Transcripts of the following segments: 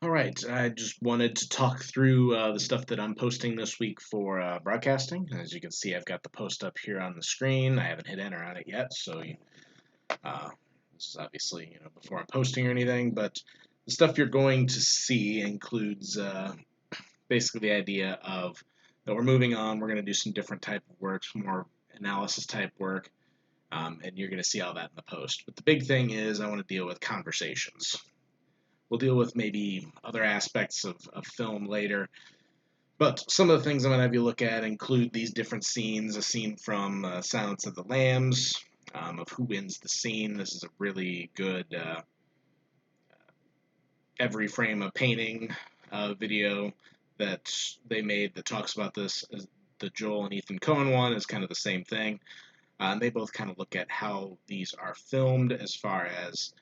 All right, I just wanted to talk through the stuff that I'm posting this week for broadcasting. As you can see, I've got the post up here on the screen. I haven't hit enter on it yet, so uh, this is obviously before I'm posting or anything. But the stuff you're going to see includes basically the idea of that we're moving on. We're going to do some different type of work, some more analysis type work, and you're going to see all that in the post. But the big thing is I want to deal with conversations. We'll deal with maybe other aspects of film later. But some of the things I'm going to have you look at include these different scenes. A scene from Silence of the Lambs, of who wins the scene. This is a really good every frame of painting video that they made that talks about this. The Joel and Ethan Coen one is kind of the same thing. And they both kind of look at how these are filmed as far as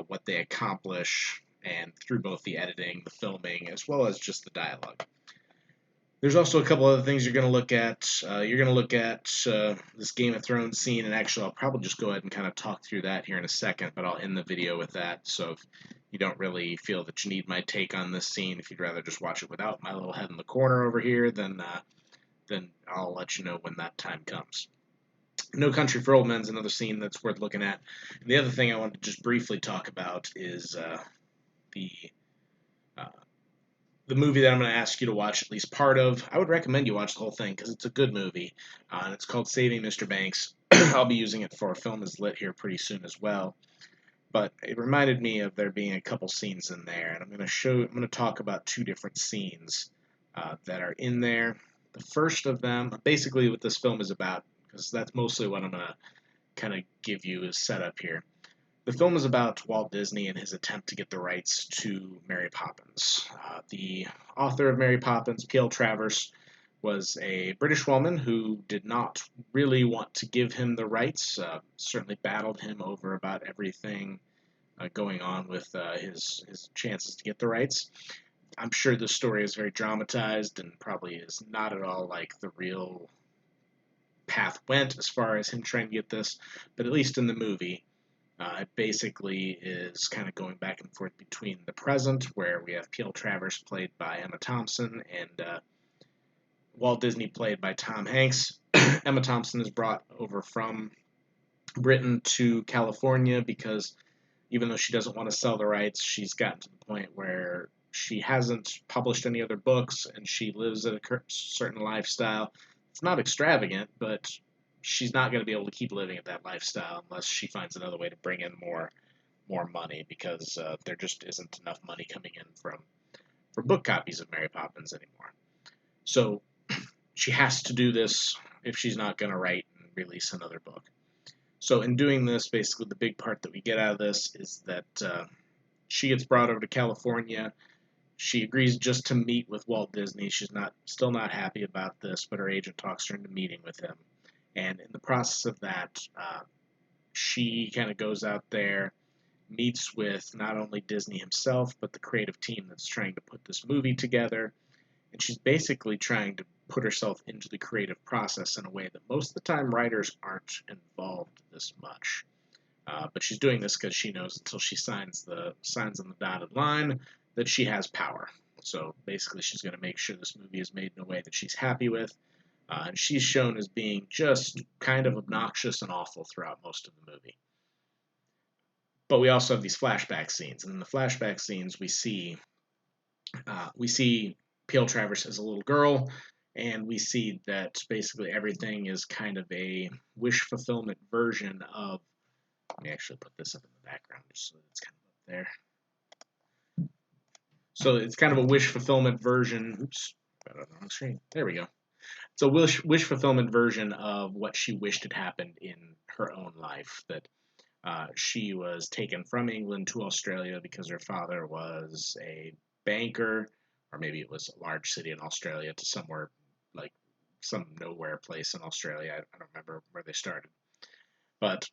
what they accomplish and through both the editing, the filming, as well as just the dialogue. There's also a couple other things you're going to look at. You're going to look at this Game of Thrones scene, and actually, I'll probably just go ahead and kind of talk through that here in a second, but I'll end the video with that. So if you don't really feel that you need my take on this scene, if you'd rather just watch it without my little head in the corner over here, then I'll let you know when that time comes. No Country for Old Men is another scene that's worth looking at. And the other thing I want to just briefly talk about is the uh, the movie that I'm going to ask you to watch at least part of. I would recommend you watch the whole thing because it's a good movie, and it's called Saving Mr. Banks. I'll be using it for Film is Lit here pretty soon as well. But it reminded me of there being a couple scenes in there, and I'm going to talk about two different scenes that are in there. The first of them, basically, what this film is about, because that's mostly what I'm going to kind of give you as setup here. The film is about Walt Disney and his attempt to get the rights to Mary Poppins. The author of Mary Poppins, P.L. Travers, was a British woman who did not really want to give him the rights, certainly battled him over about everything going on with his chances to get the rights. I'm sure the story is very dramatized and probably is not at all like the real path went as far as him trying to get this, but at least in the movie, it basically is kind of going back and forth between the present, where we have P.L. Travers played by Emma Thompson and Walt Disney played by Tom Hanks. Emma Thompson is brought over from Britain to California because even though she doesn't want to sell the rights, she's gotten to the point where she hasn't published any other books and she lives at a certain lifestyle. It's not extravagant, but she's not going to be able to keep living at that lifestyle unless she finds another way to bring in more money because there just isn't enough money coming in from book copies of Mary Poppins anymore. So she has to do this if she's not going to write and release another book. So in doing this, basically the big part that we get out of this is that she gets brought over to California. She agrees just to meet with Walt Disney. She's still not happy about this, but her agent talks her into meeting with him. And in the process of that, she kind of goes out there, meets with not only Disney himself, but the creative team that's trying to put this movie together. And she's basically trying to put herself into the creative process in a way that most of the time writers aren't involved this much. But she's doing this because she knows until she signs on the dotted line that she has power. So basically, she's going to make sure this movie is made in a way that she's happy with. And she's shown as being just kind of obnoxious and awful throughout most of the movie. But we also have these flashback scenes, and in the flashback scenes, we see P.L. Travers as a little girl, and we see that basically everything is kind of a wish fulfillment version of. Let me actually put this up in the background just so it's kind of up there. So it's kind of a wish fulfillment version. Oops, got it on the wrong screen. There we go. It's a wish fulfillment version of what she wished had happened in her own life. That she was taken from England to Australia because her father was a banker, or maybe it was a large city in Australia, to somewhere like some nowhere place in Australia. I don't remember where they started. But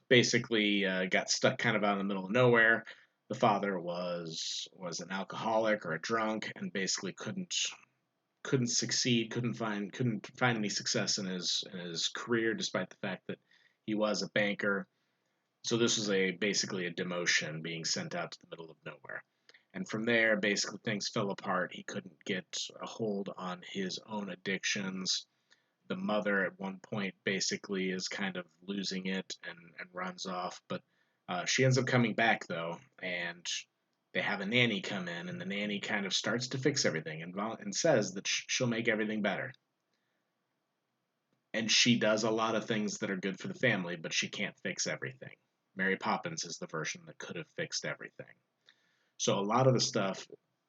basically got stuck kind of out in the middle of nowhere. The father was an alcoholic or a drunk, and basically couldn't succeed, couldn't find any success in his career, despite the fact that he was a banker. So this was basically a demotion being sent out to the middle of nowhere. And from there, basically, things fell apart. He couldn't get a hold on his own addictions. The mother, at one point, basically is kind of losing it and runs off. But she ends up coming back, though, and they have a nanny come in, and the nanny kind of starts to fix everything and says that she'll make everything better. And she does a lot of things that are good for the family, but she can't fix everything. Mary Poppins is the version that could have fixed everything. So a lot of the stuff,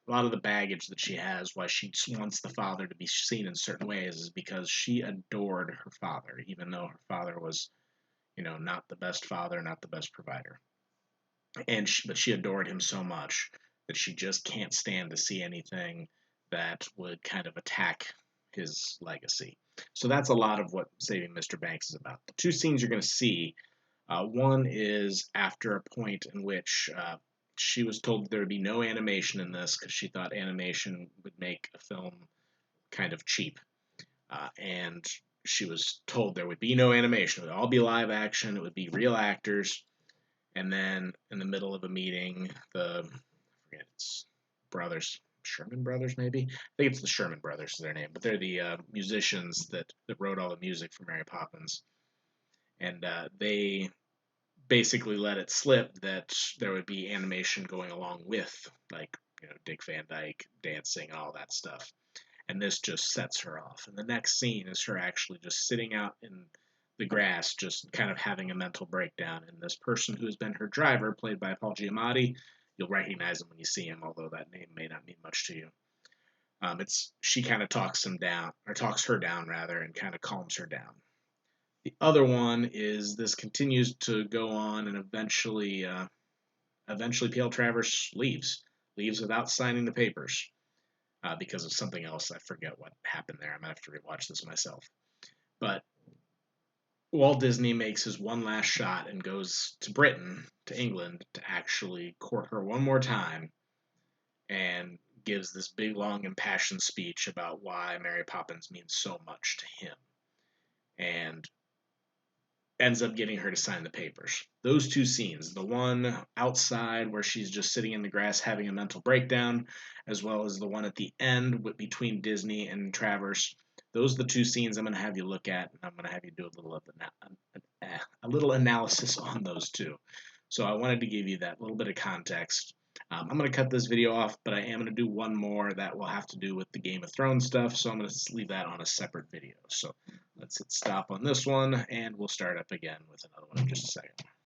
a lot of the baggage that she has, why she wants the father to be seen in certain ways, is because she adored her father, even though her father was, not the best father, not the best provider. But she adored him so much that she just can't stand to see anything that would kind of attack his legacy. So that's a lot of what Saving Mr. Banks is about. The two scenes you're going to see, one is after a point in which she was told there would be no animation in this because she thought animation would make a film kind of cheap. And she was told there would be no animation. It would all be live action. It would be real actors. And then in the middle of a meeting, I forget, it's brothers, Sherman Brothers, maybe? I think it's the Sherman Brothers is their name, but they're the musicians that wrote all the music for Mary Poppins. And they basically let it slip that there would be animation going along with, like, Dick Van Dyke dancing and all that stuff. And this just sets her off. And the next scene is her actually just sitting out in the grass, just kind of having a mental breakdown. And this person who has been her driver, played by Paul Giamatti, you'll recognize him when you see him, although that name may not mean much to you. It's she kind of talks him down, or talks her down rather, and kind of calms her down. The other one is this continues to go on, and eventually P.L. Travers leaves without signing the papers because of something else. I forget what happened there. I'm gonna have to rewatch this myself. But Walt Disney makes his one last shot and goes to Britain, to England, to actually court her one more time and gives this big, long, impassioned speech about why Mary Poppins means so much to him. And ends up getting her to sign the papers. Those two scenes, the one outside where she's just sitting in the grass having a mental breakdown, as well as the one at the end between Disney and Travers, those are the two scenes I'm going to have you look at, and I'm going to have you do a little analysis on those two. So I wanted to give you that little bit of context. I'm going to cut this video off, but I am going to do one more that will have to do with the Game of Thrones stuff, so I'm going to leave that on a separate video. So let's hit stop on this one, and we'll start up again with another one in just a second.